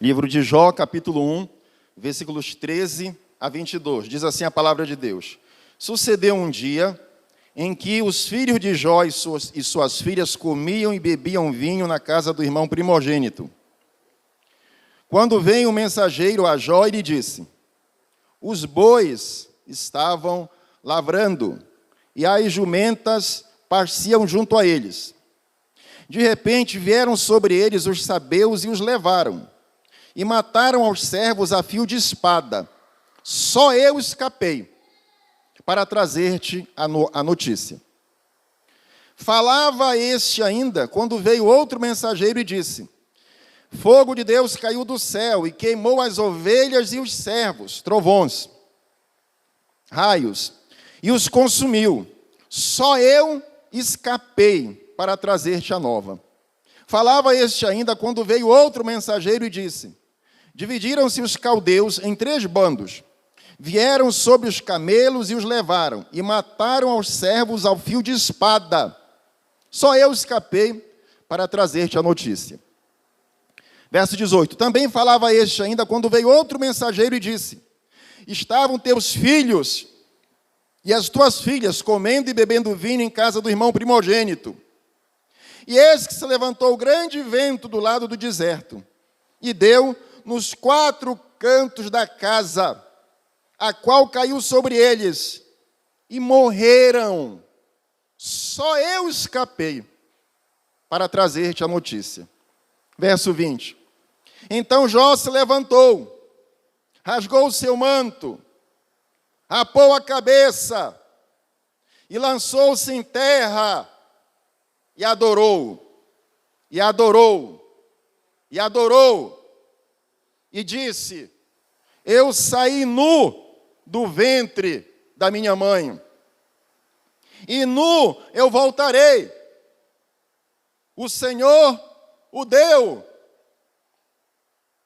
Livro de Jó, capítulo 1, versículos 13 a 22. Diz assim a palavra de Deus. Sucedeu um dia em que os filhos de Jó e suas filhas comiam e bebiam vinho na casa do irmão primogênito. Quando veio o mensageiro a Jó e lhe disse: os bois estavam lavrando e as jumentas pasciam junto a eles. De repente vieram sobre eles os sabeus e os levaram, e mataram aos servos a fio de espada. Só eu escapei para trazer-te a notícia. Falava este ainda, quando veio outro mensageiro e disse: fogo de Deus caiu do céu e queimou as ovelhas e os servos, trovões, raios, e os consumiu. Só eu escapei para trazer-te a nova. Falava este ainda, quando veio outro mensageiro e disse: dividiram-se os caldeus em 3 bandos. Vieram sobre os camelos e os levaram, e mataram aos servos ao fio de espada. Só eu escapei para trazer-te a notícia. Verso 18. Também falava este ainda, quando veio outro mensageiro e disse: estavam teus filhos e as tuas filhas comendo e bebendo vinho em casa do irmão primogênito. E eis que se levantou grande vento do lado do deserto, e deu nos 4 cantos da casa, a qual caiu sobre eles, e morreram. Só eu escapei para trazer-te a notícia. Verso 20. Então Jó se levantou, rasgou o seu manto, rapou a cabeça, e lançou-se em terra, e adorou, e adorou, e adorou, e disse: eu saí nu do ventre da minha mãe, e nu eu voltarei. O Senhor o deu,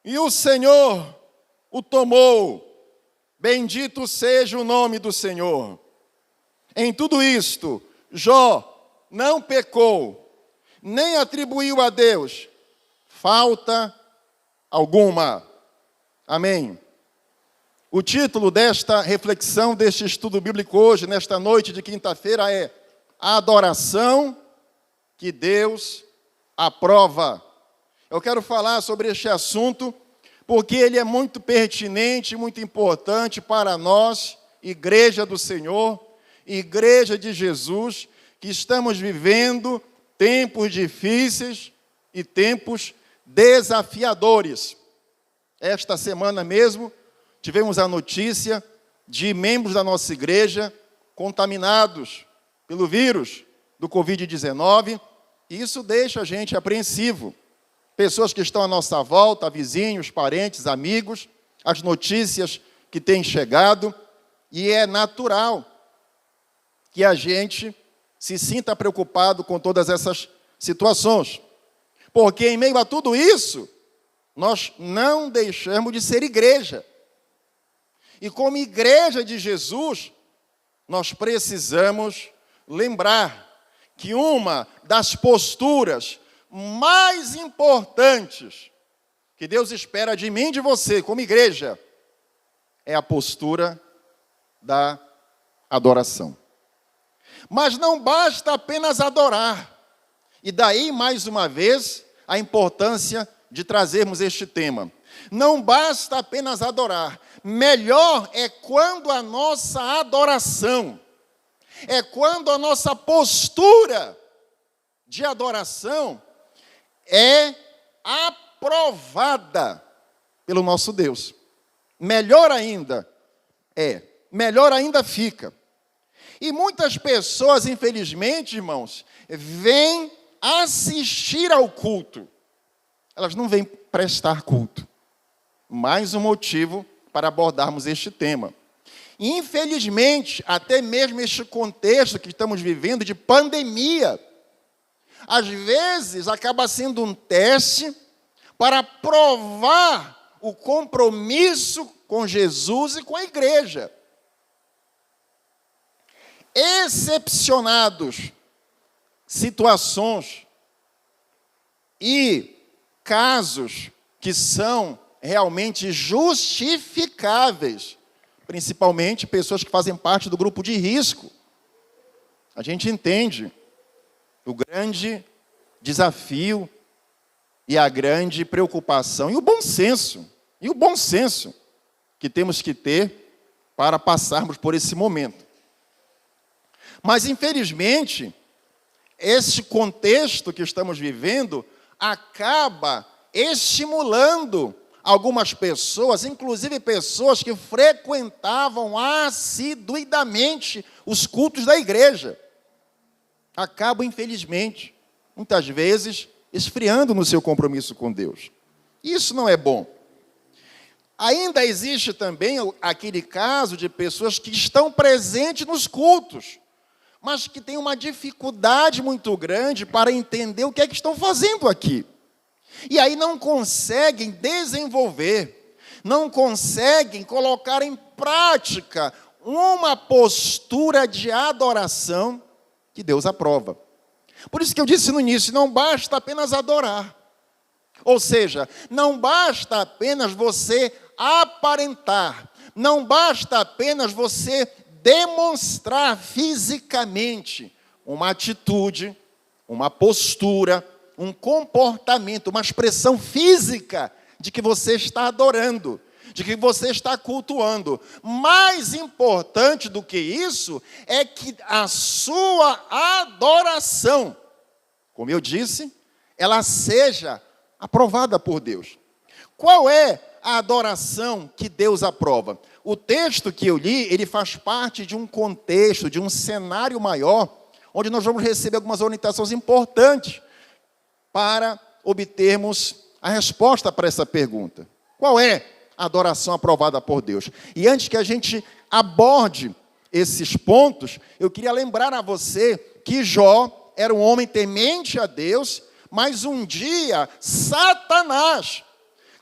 e o Senhor o tomou. Bendito seja o nome do Senhor. Em tudo isto, Jó não pecou, nem atribuiu a Deus falta alguma. Amém. O título desta reflexão, deste estudo bíblico hoje, nesta noite de quinta-feira, é A Adoração que Deus aprova. Eu quero falar sobre este assunto porque ele é muito pertinente, muito importante para nós, Igreja do Senhor, Igreja de Jesus, que estamos vivendo tempos difíceis e tempos desafiadores. Esta semana mesmo, tivemos a notícia de membros da nossa igreja contaminados pelo vírus do Covid-19, e isso deixa a gente apreensivo. Pessoas que estão à nossa volta, vizinhos, parentes, amigos, as notícias que têm chegado, e é natural que a gente se sinta preocupado com todas essas situações. Porque em meio a tudo isso, nós não deixamos de ser igreja. E como igreja de Jesus, nós precisamos lembrar que uma das posturas mais importantes que Deus espera de mim e de você, como igreja, é a postura da adoração. Mas não basta apenas adorar. E daí, mais uma vez, a importância de trazermos este tema. Não basta apenas adorar. Melhor é quando a nossa adoração, é quando a nossa postura de adoração é aprovada pelo nosso Deus. Melhor ainda fica. E muitas pessoas, infelizmente, irmãos, vêm assistir ao culto. Elas não vêm prestar culto. Mais um motivo para abordarmos este tema. Infelizmente, até mesmo este contexto que estamos vivendo de pandemia, às vezes acaba sendo um teste para provar o compromisso com Jesus e com a igreja. Excepcionados situações e casos que são realmente justificáveis, principalmente pessoas que fazem parte do grupo de risco. A gente entende o grande desafio e a grande preocupação e o bom senso que temos que ter para passarmos por esse momento. Mas, infelizmente, esse contexto que estamos vivendo acaba estimulando algumas pessoas, inclusive pessoas que frequentavam assiduidamente os cultos da igreja, acabam, infelizmente, muitas vezes, esfriando no seu compromisso com Deus. Isso não é bom. Ainda existe também aquele caso de pessoas que estão presentes nos cultos, mas que têm uma dificuldade muito grande para entender o que é que estão fazendo aqui. E aí não conseguem desenvolver, não conseguem colocar em prática uma postura de adoração que Deus aprova. Por isso que eu disse no início, não basta apenas adorar. Ou seja, não basta apenas você aparentar, não basta apenas você demonstrar fisicamente uma atitude, uma postura, um comportamento, uma expressão física de que você está adorando, de que você está cultuando. Mais importante do que isso é que a sua adoração, como eu disse, ela seja aprovada por Deus. Qual é a adoração que Deus aprova? O texto que eu li, ele faz parte de um contexto, de um cenário maior, onde nós vamos receber algumas orientações importantes para obtermos a resposta para essa pergunta. Qual é a adoração aprovada por Deus? E antes que a gente aborde esses pontos, eu queria lembrar a você que Jó era um homem temente a Deus, mas um dia Satanás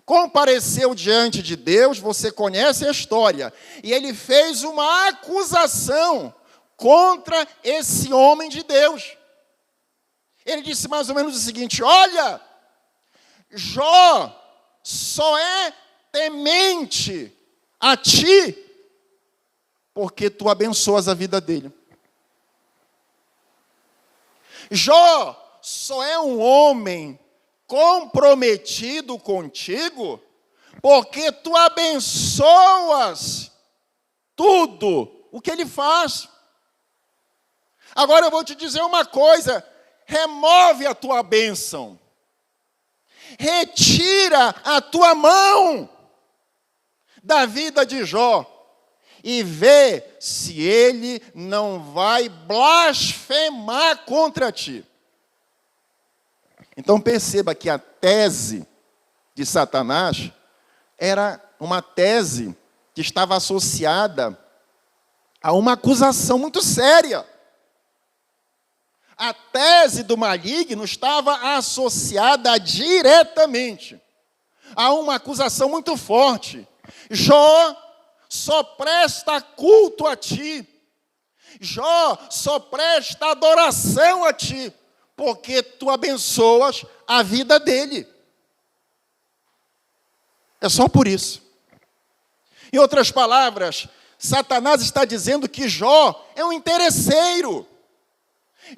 compareceu diante de Deus, você conhece a história, e ele fez uma acusação contra esse homem de Deus. Ele disse mais ou menos o seguinte: olha, Jó só é temente a ti porque tu abençoas a vida dele. Jó só é um homem comprometido contigo porque tu abençoas tudo o que ele faz. Agora eu vou te dizer uma coisa: remove a tua bênção, retira a tua mão da vida de Jó e vê se ele não vai blasfemar contra ti. Então perceba que a tese de Satanás era uma tese que estava associada a uma acusação muito séria. A tese do maligno estava associada diretamente a uma acusação muito forte. Jó só presta culto a ti. Jó só presta adoração a ti, porque tu abençoas a vida dele. É só por isso. Em outras palavras, Satanás está dizendo que Jó é um interesseiro.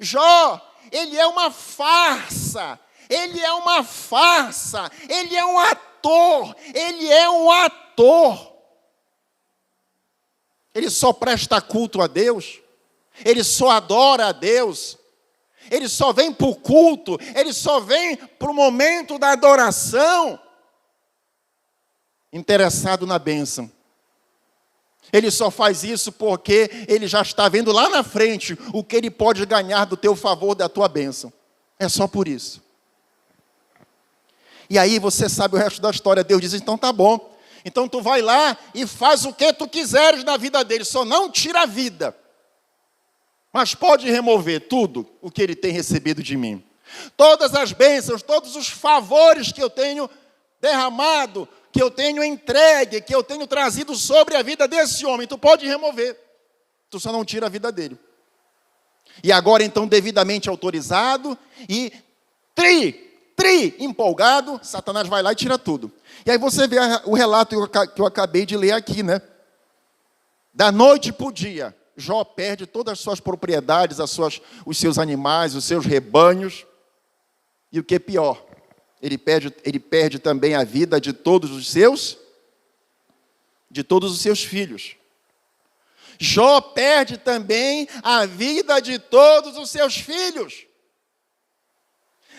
Jó, ele é uma farsa, ele é uma farsa, ele é um ator, ele é um ator. Ele só presta culto a Deus, ele só adora a Deus, ele só vem para o culto, ele só vem para o momento da adoração, interessado na bênção. Ele só faz isso porque ele já está vendo lá na frente o que ele pode ganhar do teu favor, da tua bênção. É só por isso. E aí você sabe o resto da história. Deus diz: então tá bom. Então tu vai lá e faz o que tu quiseres na vida dele. Só não tira a vida. Mas pode remover tudo o que ele tem recebido de mim. Todas as bênçãos, todos os favores que eu tenho derramado, que eu tenho entregue, que eu tenho trazido sobre a vida desse homem, tu pode remover. Tu só não tira a vida dele. E agora, então, devidamente autorizado e empolgado, Satanás vai lá e tira tudo. E aí você vê o relato que eu acabei de ler aqui, né? Da noite para o dia, Jó perde todas as suas propriedades, os seus animais, os seus rebanhos. E o que é pior, ele perde também a vida de todos os seus filhos. Jó perde também a vida de todos os seus filhos.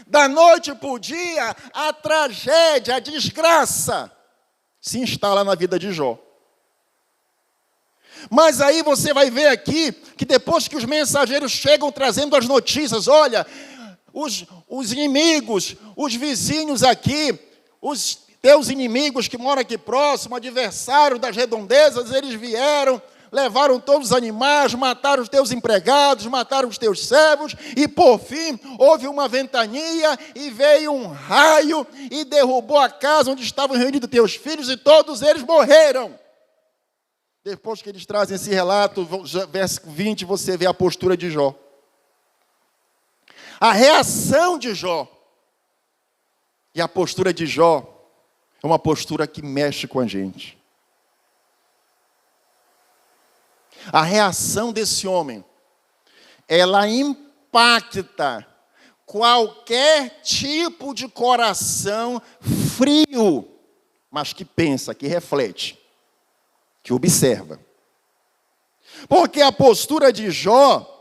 Da noite para o dia, a tragédia, a desgraça se instala na vida de Jó. Mas aí você vai ver aqui, que depois que os mensageiros chegam trazendo as notícias, olha, os inimigos, os vizinhos aqui, os teus inimigos que moram aqui próximo, adversário das redondezas, eles vieram, levaram todos os animais, mataram os teus empregados, mataram os teus servos, e por fim houve uma ventania e veio um raio e derrubou a casa onde estavam reunidos teus filhos e todos eles morreram. Depois que eles trazem esse relato, verso 20, você vê a postura de Jó. A reação de Jó. E a postura de Jó é uma postura que mexe com a gente. A reação desse homem, ela impacta qualquer tipo de coração frio, mas que pensa, que reflete, que observa. Porque a postura de Jó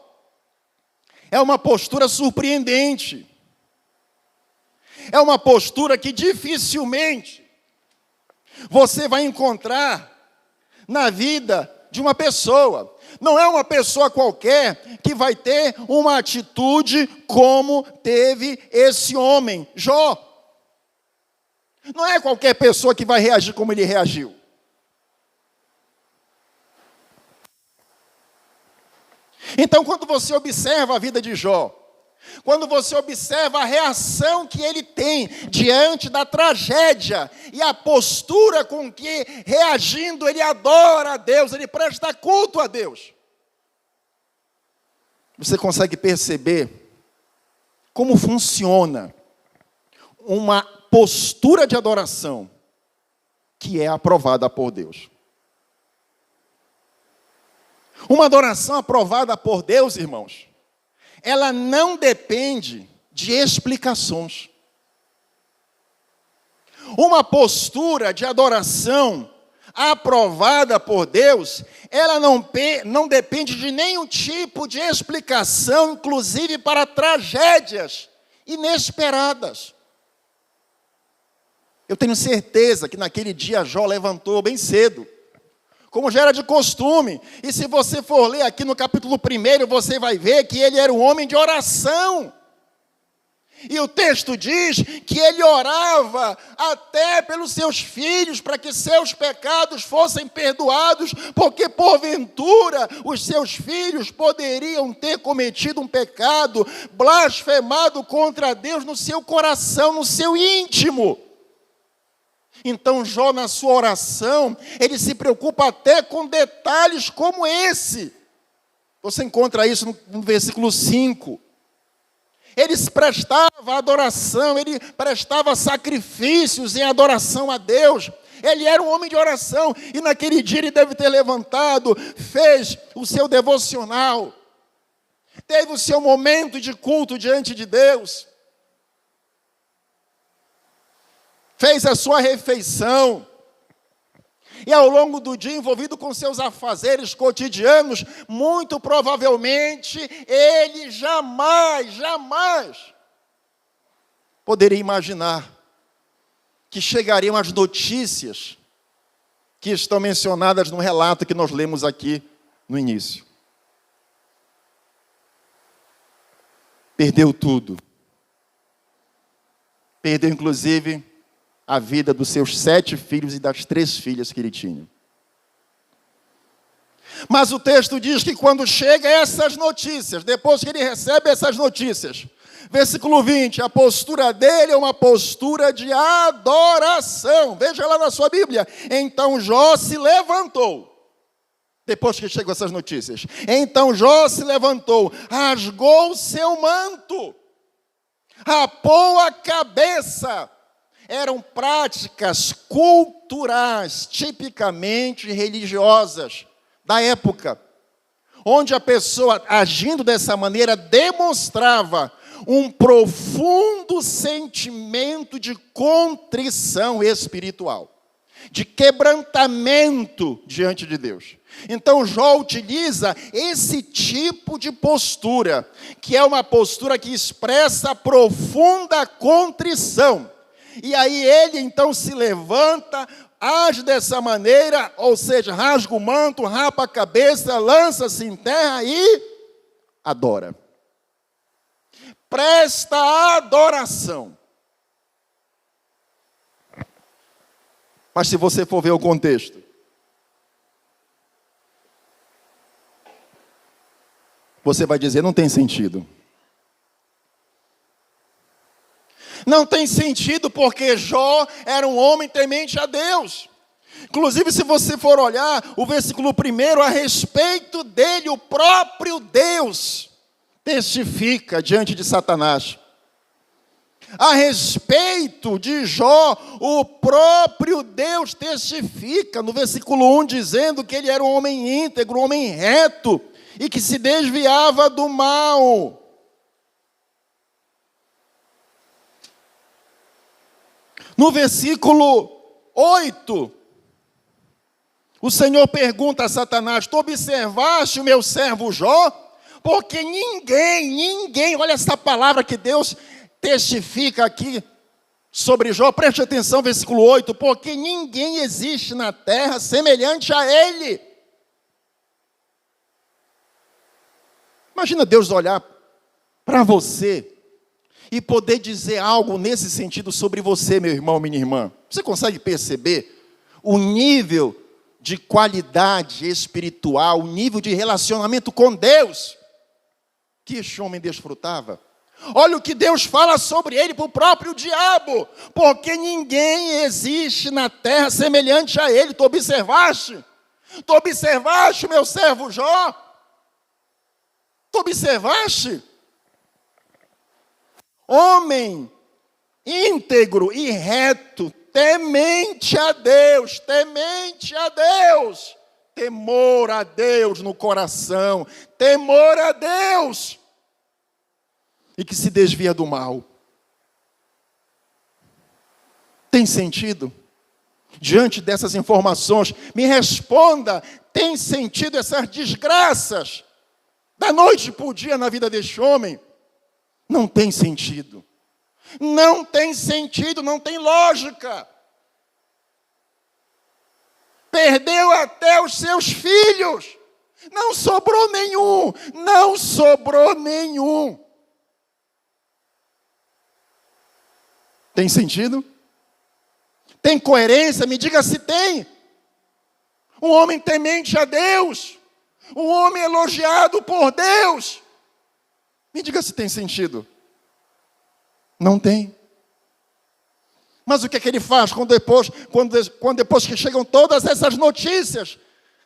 é uma postura surpreendente. É uma postura que dificilmente você vai encontrar na vida de uma pessoa. Não é uma pessoa qualquer que vai ter uma atitude como teve esse homem, Jó. Não é qualquer pessoa que vai reagir como ele reagiu. Então, quando você observa a vida de Jó, quando você observa a reação que ele tem diante da tragédia e a postura com que, reagindo, ele adora a Deus, ele presta culto a Deus, você consegue perceber como funciona uma postura de adoração que é aprovada por Deus. Uma adoração aprovada por Deus, irmãos, ela não depende de explicações. Uma postura de adoração aprovada por Deus, ela não depende de nenhum tipo de explicação, inclusive para tragédias inesperadas. Eu tenho certeza que naquele dia Jó levantou bem cedo, como já era de costume. E se você for ler aqui no capítulo 1, você vai ver que ele era um homem de oração. E o texto diz que ele orava até pelos seus filhos, para que seus pecados fossem perdoados, porque porventura os seus filhos poderiam ter cometido um pecado, blasfemado contra Deus no seu coração, no seu íntimo. Então Jó, na sua oração, ele se preocupa até com detalhes como esse. Você encontra isso no versículo 5. Ele prestava adoração, ele prestava sacrifícios em adoração a Deus. Ele era um homem de oração, e naquele dia ele deve ter levantado, fez o seu devocional, teve o seu momento de culto diante de Deus, fez a sua refeição, e ao longo do dia, envolvido com seus afazeres cotidianos, muito provavelmente, ele jamais poderia imaginar que chegariam as notícias que estão mencionadas no relato que nós lemos aqui no início. Perdeu tudo. Perdeu, inclusive, a vida dos seus 7 filhos e das 3 filhas que ele tinha. Mas o texto diz que quando chega essas notícias, depois que ele recebe essas notícias, versículo 20, a postura dele é uma postura de adoração. Veja lá na sua Bíblia. Então Jó se levantou. Depois que chegam essas notícias. Então Jó se levantou, rasgou o seu manto. rapou a cabeça. Eram práticas culturais, tipicamente religiosas da época, onde a pessoa, agindo dessa maneira, demonstrava um profundo sentimento de contrição espiritual, de quebrantamento diante de Deus. Então Jó utiliza esse tipo de postura, que é uma postura que expressa profunda contrição. E aí ele então se levanta, age dessa maneira, ou seja, rasga o manto, rapa a cabeça, lança-se em terra e adora. Presta adoração. Mas se você for ver o contexto, você vai dizer, não tem sentido. Não tem sentido porque Jó era um homem temente a Deus. Inclusive, se você for olhar o versículo 1, a respeito dele, o próprio Deus testifica diante de Satanás. A respeito de Jó, o próprio Deus testifica no versículo 1, dizendo que ele era um homem íntegro, um homem reto, e que se desviava do mal. No versículo 8, o Senhor pergunta a Satanás, tu observaste o meu servo Jó? Porque ninguém, olha essa palavra que Deus testifica aqui sobre Jó, preste atenção, versículo 8, porque ninguém existe na terra semelhante a ele. Imagina Deus olhar para você e poder dizer algo nesse sentido sobre você, meu irmão, minha irmã. Você consegue perceber o nível de qualidade espiritual, o nível de relacionamento com Deus que este homem desfrutava? Olha o que Deus fala sobre ele para o próprio diabo. Porque ninguém existe na terra semelhante a ele. Tu observaste? Tu observaste, meu servo Jó? Tu observaste? Homem íntegro e reto, temente a Deus, temor a Deus no coração, temor a Deus, e que se desvia do mal. Tem sentido? Diante dessas informações, me responda, tem sentido essas desgraças da noite para o dia na vida deste homem? Não tem sentido. Não tem sentido, não tem lógica. Perdeu até os seus filhos. Não sobrou nenhum. Tem sentido? Tem coerência? Me diga se tem. Um homem temente a Deus. Um homem elogiado por Deus. Me diga se tem sentido. Não tem. Mas o que é que ele faz quando depois que chegam todas essas notícias,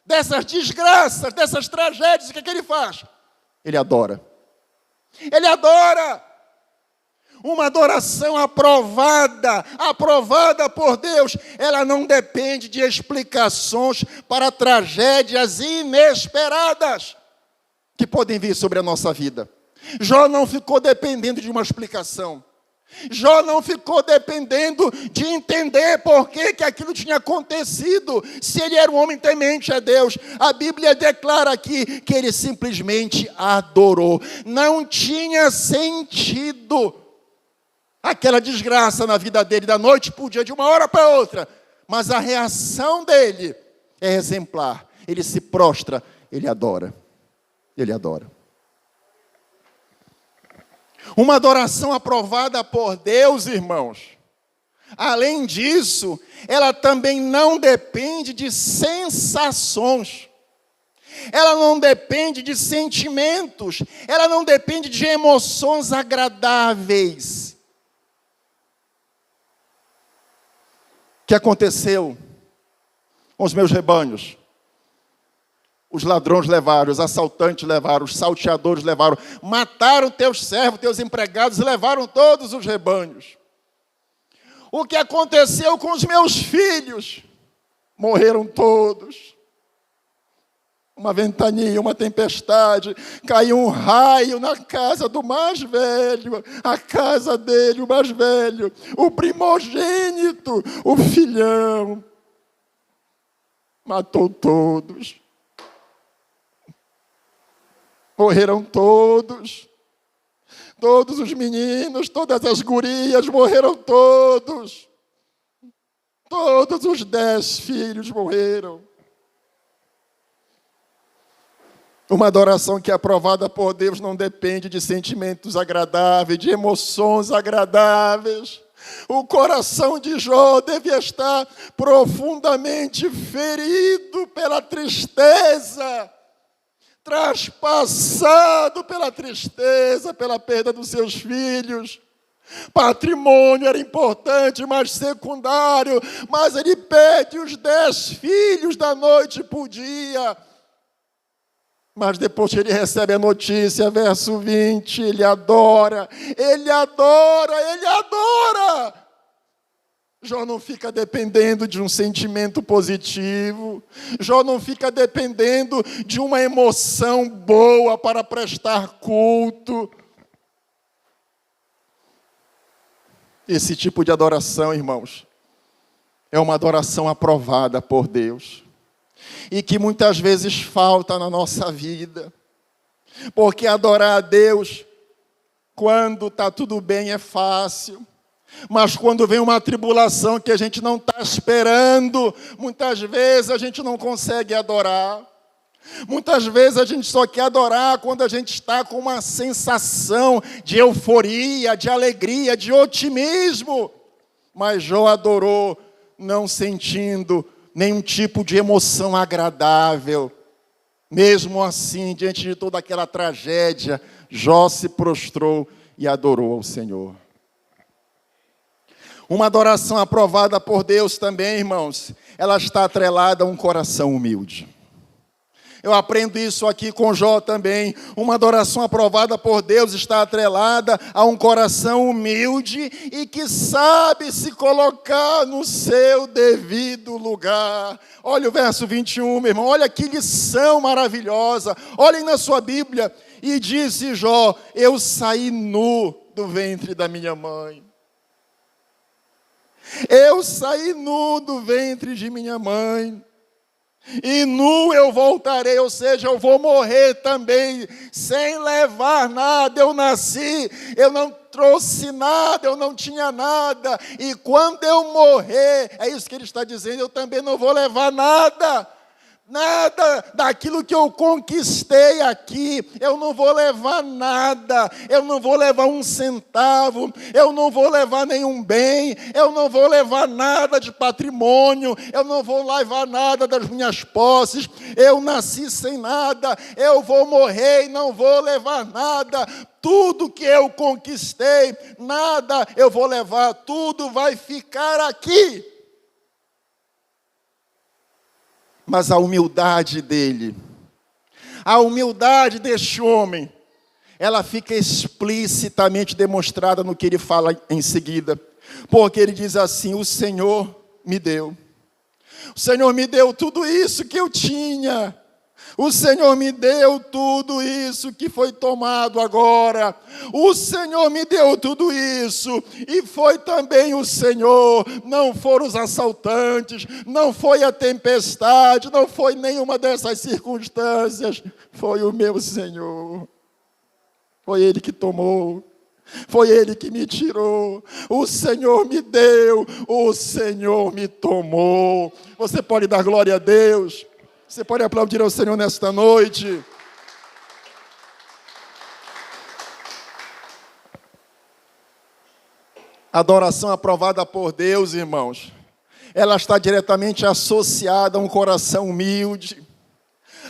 dessas desgraças, dessas tragédias, o que é que ele faz? Ele adora. Ele adora. Uma adoração aprovada por Deus. Ela não depende de explicações para tragédias inesperadas que podem vir sobre a nossa vida. Jó não ficou dependendo de uma explicação. Jó não ficou dependendo de entender por que aquilo tinha acontecido, se ele era um homem temente a Deus. A Bíblia declara aqui que ele simplesmente adorou. Não tinha sentido aquela desgraça na vida dele, da noite para o dia, de uma hora para outra. Mas a reação dele é exemplar. Ele se prostra, ele adora. Ele adora. Uma adoração aprovada por Deus, irmãos. Além disso, ela também não depende de sensações. Ela não depende de sentimentos. Ela não depende de emoções agradáveis. O que aconteceu com os meus rebanhos? Os ladrões levaram, os assaltantes levaram, os salteadores levaram, mataram teus servos, teus empregados e levaram todos os rebanhos. O que aconteceu com os meus filhos? Morreram todos. Uma ventania, uma tempestade, caiu um raio na casa do mais velho, a casa dele, o mais velho, o primogênito, o filhão. Matou todos. Morreram todos. Todos os meninos, todas as gurias morreram todos. Todos os 10 filhos morreram. Uma adoração que é aprovada por Deus não depende de sentimentos agradáveis, de emoções agradáveis. O coração de Jó devia estar profundamente ferido pela tristeza, traspassado pela tristeza, pela perda dos seus filhos. Patrimônio era importante, mas secundário, mas ele perde os 10 filhos da noite para o dia. Mas depois que ele recebe a notícia, verso 20, ele adora, ele adora, ele adora. Jó não fica dependendo de um sentimento positivo. Jó não fica dependendo de uma emoção boa para prestar culto. Esse tipo de adoração, irmãos, é uma adoração aprovada por Deus. E que muitas vezes falta na nossa vida. Porque adorar a Deus, quando está tudo bem, é fácil. Mas quando vem uma tribulação que a gente não está esperando, muitas vezes a gente não consegue adorar. Muitas vezes a gente só quer adorar quando a gente está com uma sensação de euforia, de alegria, de otimismo. Mas Jó adorou não sentindo nenhum tipo de emoção agradável. Mesmo assim, diante de toda aquela tragédia, Jó se prostrou e adorou ao Senhor. Uma adoração aprovada por Deus também, irmãos, ela está atrelada a um coração humilde. Eu aprendo isso aqui com Jó também. Uma adoração aprovada por Deus está atrelada a um coração humilde e que sabe se colocar no seu devido lugar. Olha o verso 21, meu irmão. Olha que lição maravilhosa. Olhem na sua Bíblia. E disse Jó: eu saí nu do ventre da minha mãe. Eu saí nu do ventre de minha mãe. E nu eu voltarei, ou seja, eu vou morrer também, sem levar nada. Eu nasci, eu não trouxe nada, eu não tinha nada. E quando eu morrer, é isso que ele está dizendo, eu também não vou levar nada. Nada daquilo que eu conquistei aqui, eu não vou levar nada, eu não vou levar um centavo, eu não vou levar nenhum bem, eu não vou levar nada de patrimônio, eu não vou levar nada das minhas posses, eu nasci sem nada, eu vou morrer e não vou levar nada. Tudo que eu conquistei, nada eu vou levar, tudo vai ficar aqui. Mas a humildade dele, a humildade deste homem, ela fica explicitamente demonstrada no que ele fala em seguida. Porque ele diz assim: o Senhor me deu. O Senhor me deu tudo isso que eu tinha. O Senhor me deu tudo isso que foi tomado agora. O Senhor me deu tudo isso. E foi também o Senhor. Não foram os assaltantes. Não foi a tempestade. Não foi nenhuma dessas circunstâncias. Foi o meu Senhor. Foi Ele que tomou. Foi Ele que me tirou. O Senhor me deu. O Senhor me tomou. Você pode dar glória a Deus? Você pode aplaudir ao Senhor nesta noite? A adoração aprovada por Deus, irmãos, ela está diretamente associada a um coração humilde,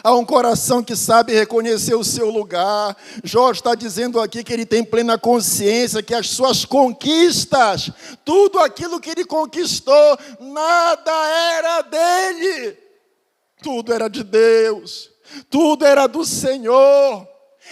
a um coração que sabe reconhecer o seu lugar. Jó está dizendo aqui que ele tem plena consciência que as suas conquistas, tudo aquilo que ele conquistou, nada era dele. Tudo era de Deus. Tudo era do Senhor.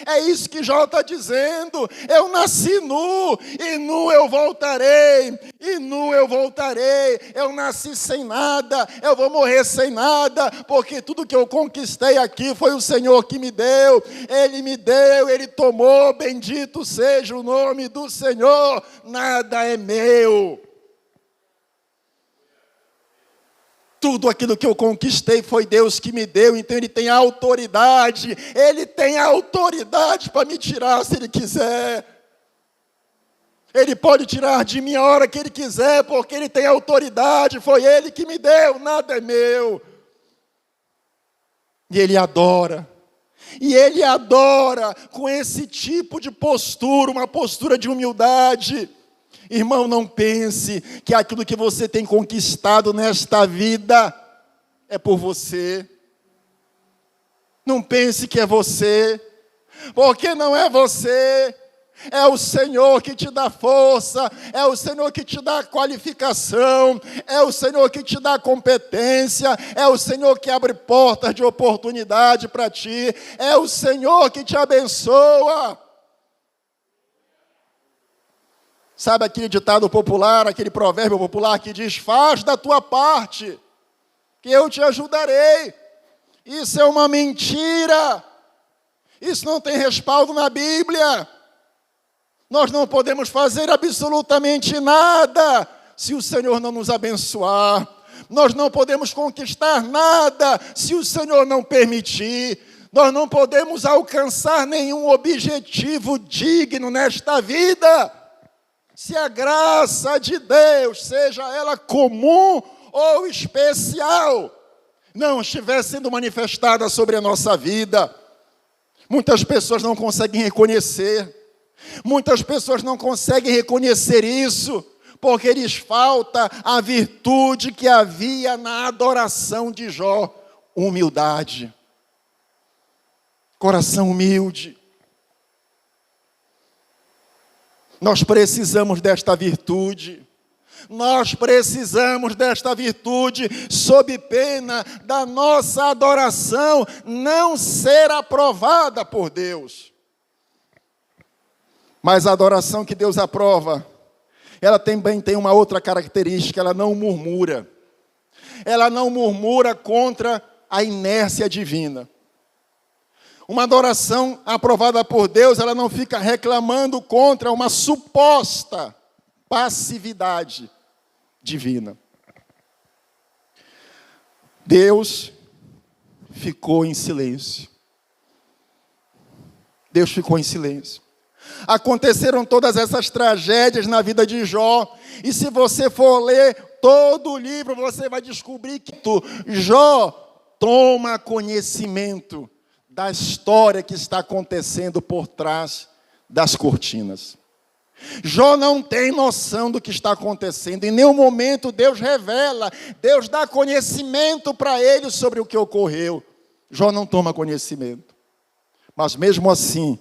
É isso que Jó está dizendo. Eu nasci nu, e nu eu voltarei, e nu eu voltarei. Eu nasci sem nada, eu vou morrer sem nada, porque tudo que eu conquistei aqui foi o Senhor que me deu. Ele me deu, Ele tomou, bendito seja o nome do Senhor. Nada é meu. Tudo aquilo que eu conquistei foi Deus que me deu, então Ele tem autoridade. Ele tem autoridade para me tirar se Ele quiser. Ele pode tirar de mim a hora que Ele quiser, porque Ele tem autoridade. Foi Ele que me deu, nada é meu. E Ele adora. E Ele adora com esse tipo de postura, uma postura de humildade. Irmão, não pense que aquilo que você tem conquistado nesta vida é por você. Não pense que é você, porque não é você. É o Senhor que te dá força, é o Senhor que te dá qualificação, é o Senhor que te dá competência, é o Senhor que abre portas de oportunidade para ti, é o Senhor que te abençoa. Sabe aquele ditado popular, aquele provérbio popular que diz: faz da tua parte, que eu te ajudarei. Isso é uma mentira. Isso não tem respaldo na Bíblia. Nós não podemos fazer absolutamente nada se o Senhor não nos abençoar. Nós não podemos conquistar nada se o Senhor não permitir. Nós não podemos alcançar nenhum objetivo digno nesta vida se a graça de Deus, seja ela comum ou especial, não estiver sendo manifestada sobre a nossa vida. Muitas pessoas não conseguem reconhecer. Muitas pessoas não conseguem reconhecer isso, porque lhes falta a virtude que havia na adoração de Jó: humildade. Coração humilde. Nós precisamos desta virtude. Nós precisamos desta virtude, sob pena da nossa adoração não ser aprovada por Deus. Mas a adoração que Deus aprova, ela também tem uma outra característica: ela não murmura. Ela não murmura contra a inércia divina. Uma adoração aprovada por Deus, ela não fica reclamando contra uma suposta passividade divina. Deus ficou em silêncio. Deus ficou em silêncio. Aconteceram todas essas tragédias na vida de Jó, e se você for ler todo o livro, você vai descobrir que Jó toma conhecimento da história que está acontecendo por trás das cortinas. Jó não tem noção do que está acontecendo. Em nenhum momento Deus revela, Deus dá conhecimento para ele sobre o que ocorreu. Jó não toma conhecimento. Mas mesmo assim,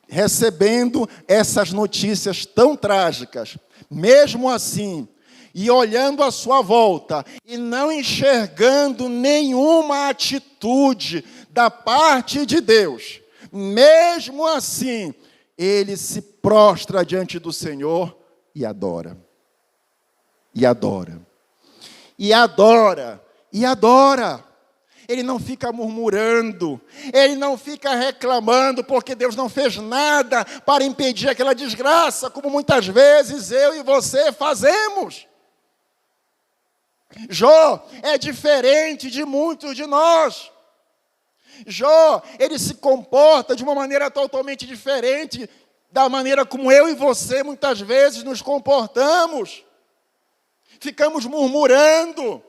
recebendo essas notícias tão trágicas, mesmo assim, e olhando à sua volta, e não enxergando nenhuma atitude da parte de Deus, mesmo assim, ele se prostra diante do Senhor e adora. E adora. E adora. E adora. Ele não fica murmurando, ele não fica reclamando, porque Deus não fez nada para impedir aquela desgraça, como muitas vezes eu e você fazemos. Jó é diferente de muitos de nós. Jó, ele se comporta de uma maneira totalmente diferente da maneira como eu e você muitas vezes nos comportamos. Ficamos murmurando,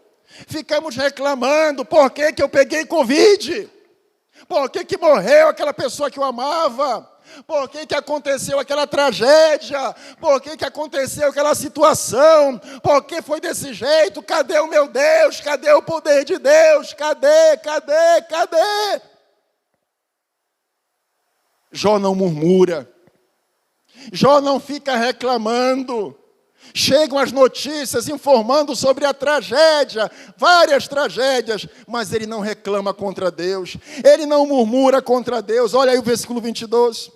ficamos reclamando: por que que eu peguei Covid? Por que que morreu aquela pessoa que eu amava? Por que que aconteceu aquela tragédia? Por que que aconteceu aquela situação? Por que foi desse jeito? Cadê o meu Deus? Cadê o poder de Deus? Cadê? Cadê? Cadê? Jó não murmura. Jó não fica reclamando. Chegam as notícias informando sobre a tragédia, várias tragédias, mas ele não reclama contra Deus, ele não murmura contra Deus. Olha aí o versículo 22,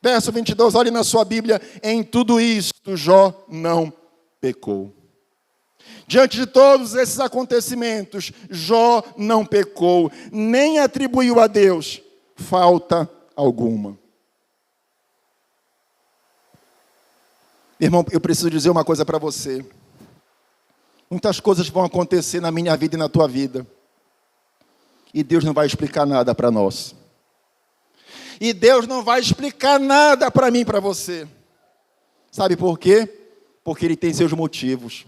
verso 22, olhe na sua Bíblia. Em tudo isto, Jó não pecou. Diante de todos esses acontecimentos, Jó não pecou, nem atribuiu a Deus falta alguma. Irmão, eu preciso dizer uma coisa para você. Muitas coisas vão acontecer na minha vida e na tua vida. E Deus não vai explicar nada para nós. E Deus não vai explicar nada para mim e para você. Sabe por quê? Porque Ele tem seus motivos.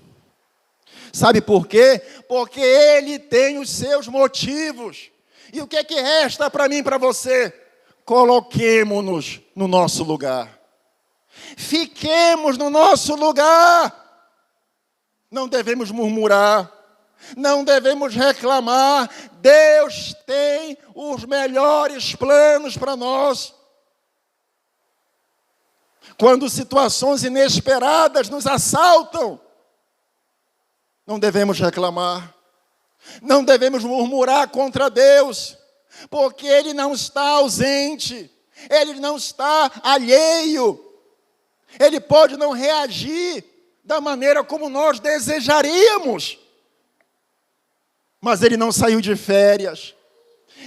Sabe por quê? Porque Ele tem os seus motivos. E o que é que resta para mim e para você? Coloquemo-nos no nosso lugar. Fiquemos no nosso lugar. Não devemos murmurar, não devemos reclamar. Deus tem os melhores planos para nós. Quando situações inesperadas nos assaltam, não devemos reclamar, não devemos murmurar contra Deus, porque Ele não está ausente, Ele não está alheio. Ele pode não reagir da maneira como nós desejaríamos. Mas Ele não saiu de férias.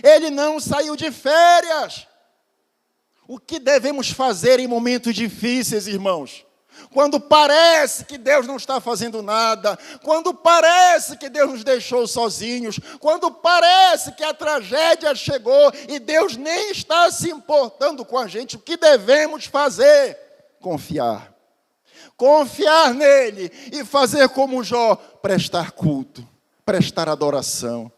Ele não saiu de férias. O que devemos fazer em momentos difíceis, irmãos? Quando parece que Deus não está fazendo nada, quando parece que Deus nos deixou sozinhos, quando parece que a tragédia chegou e Deus nem está se importando com a gente, o que devemos fazer? Confiar. Confiar nele e fazer como Jó, prestar culto, prestar adoração.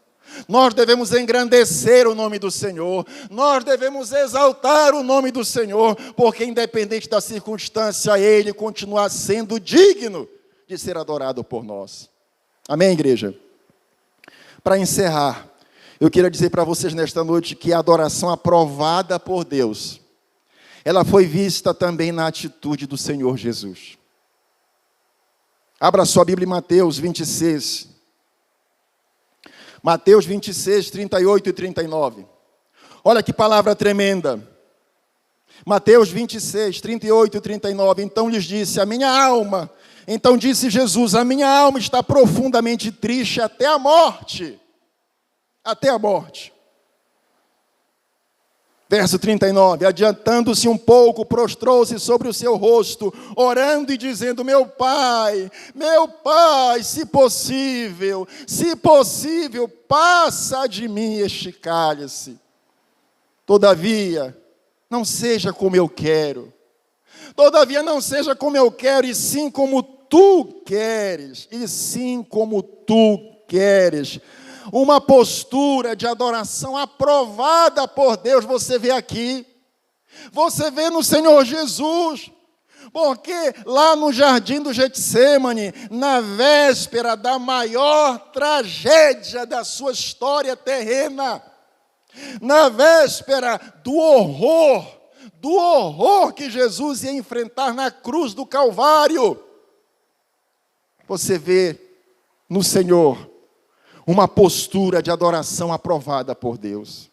Nós devemos engrandecer o nome do Senhor, nós devemos exaltar o nome do Senhor, porque independente da circunstância, Ele continua sendo digno de ser adorado por nós. Amém, igreja? Para encerrar, eu queria dizer para vocês nesta noite que a adoração aprovada por Deus, ela foi vista também na atitude do Senhor Jesus. Abra sua Bíblia em Mateus 26. Mateus 26, 38 e 39. Olha que palavra tremenda. Mateus 26, 38 e 39. Então lhes disse, então disse Jesus, a minha alma está profundamente triste até a morte. Até a morte. Verso 39, adiantando-se um pouco, prostrou-se sobre o seu rosto, orando e dizendo, meu pai, se possível, passa de mim este cálice. Todavia, não seja como eu quero. Todavia, não seja como eu quero, e sim como tu queres. Uma postura de adoração aprovada por Deus, você vê aqui, você vê no Senhor Jesus, porque lá no jardim do Getsêmani, na véspera da maior tragédia da sua história terrena, na véspera do horror que Jesus ia enfrentar na cruz do Calvário, você vê no Senhor uma postura de adoração aprovada por Deus.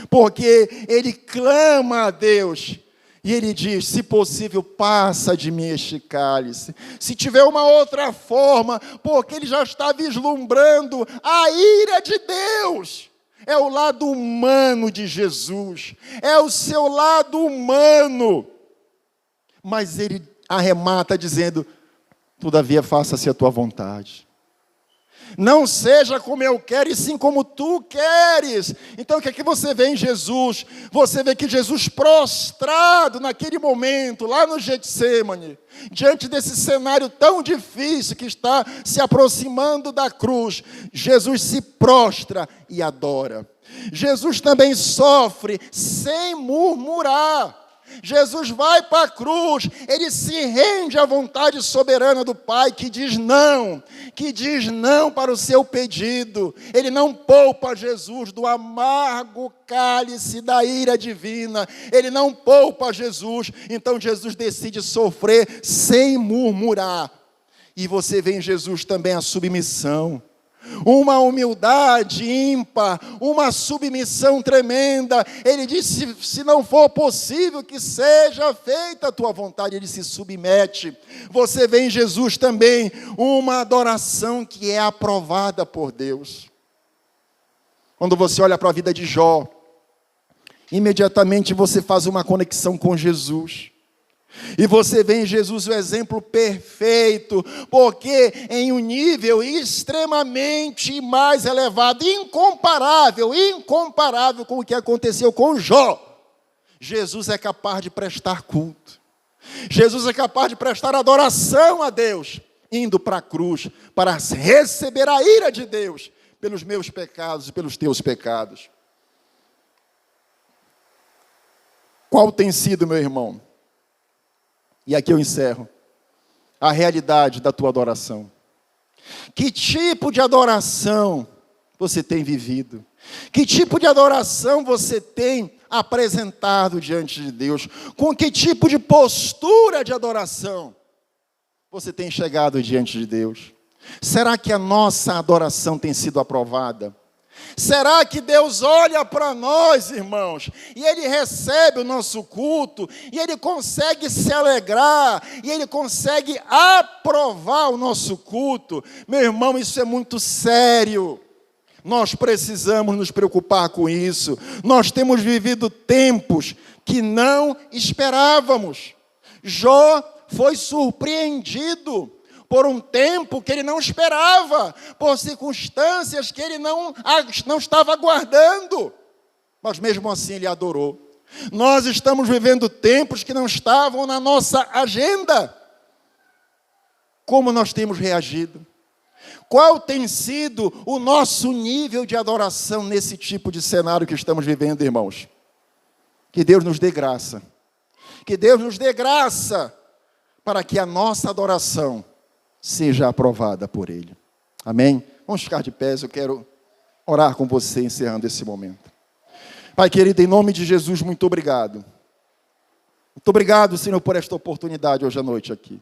Porque ele clama a Deus e ele diz, se possível, passa de mim este cálice. Se tiver uma outra forma, porque ele já está vislumbrando a ira de Deus. É o lado humano de Jesus. É o seu lado humano. Mas ele arremata dizendo, todavia faça-se a tua vontade. Não seja como eu quero, e sim como tu queres. Então o que é que você vê em Jesus? Você vê que Jesus prostrado naquele momento, lá no Getsêmani, diante desse cenário tão difícil que está se aproximando da cruz, Jesus se prostra e adora. Jesus também sofre sem murmurar. Jesus vai para a cruz, ele se rende à vontade soberana do Pai, que diz não para o seu pedido. Ele não poupa Jesus do amargo cálice da ira divina, ele não poupa Jesus, então Jesus decide sofrer sem murmurar. E você vê em Jesus também a submissão, uma humildade ímpar, uma submissão tremenda. Ele disse, se não for possível que seja feita a tua vontade, ele se submete. Você vê em Jesus também uma adoração que é aprovada por Deus. Quando você olha para a vida de Jó, imediatamente você faz uma conexão com Jesus. E você vê em Jesus o exemplo perfeito, porque em um nível extremamente mais elevado, incomparável com o que aconteceu com Jó, Jesus é capaz de prestar culto. Jesus é capaz de prestar adoração a Deus, indo para a cruz, para receber a ira de Deus, pelos meus pecados e pelos teus pecados. Qual tem sido, meu irmão? E aqui eu encerro, a realidade da tua adoração. Que tipo de adoração você tem vivido? Que tipo de adoração você tem apresentado diante de Deus? Com que tipo de postura de adoração você tem chegado diante de Deus? Será que a nossa adoração tem sido aprovada? Será que Deus olha para nós, irmãos, e Ele recebe o nosso culto, e Ele consegue se alegrar, e Ele consegue aprovar o nosso culto? Meu irmão, isso é muito sério. Nós precisamos nos preocupar com isso. Nós temos vivido tempos que não esperávamos. Jó foi surpreendido por um tempo que ele não esperava, por circunstâncias que ele não estava aguardando, mas mesmo assim ele adorou. Nós estamos vivendo tempos que não estavam na nossa agenda. Como nós temos reagido? Qual tem sido o nosso nível de adoração nesse tipo de cenário que estamos vivendo, irmãos? Que Deus nos dê graça. Que Deus nos dê graça para que a nossa adoração seja aprovada por Ele. Amém? Vamos ficar de pés, eu quero orar com você, encerrando esse momento. Pai querido, em nome de Jesus, muito obrigado. Muito obrigado, Senhor, por esta oportunidade hoje à noite aqui.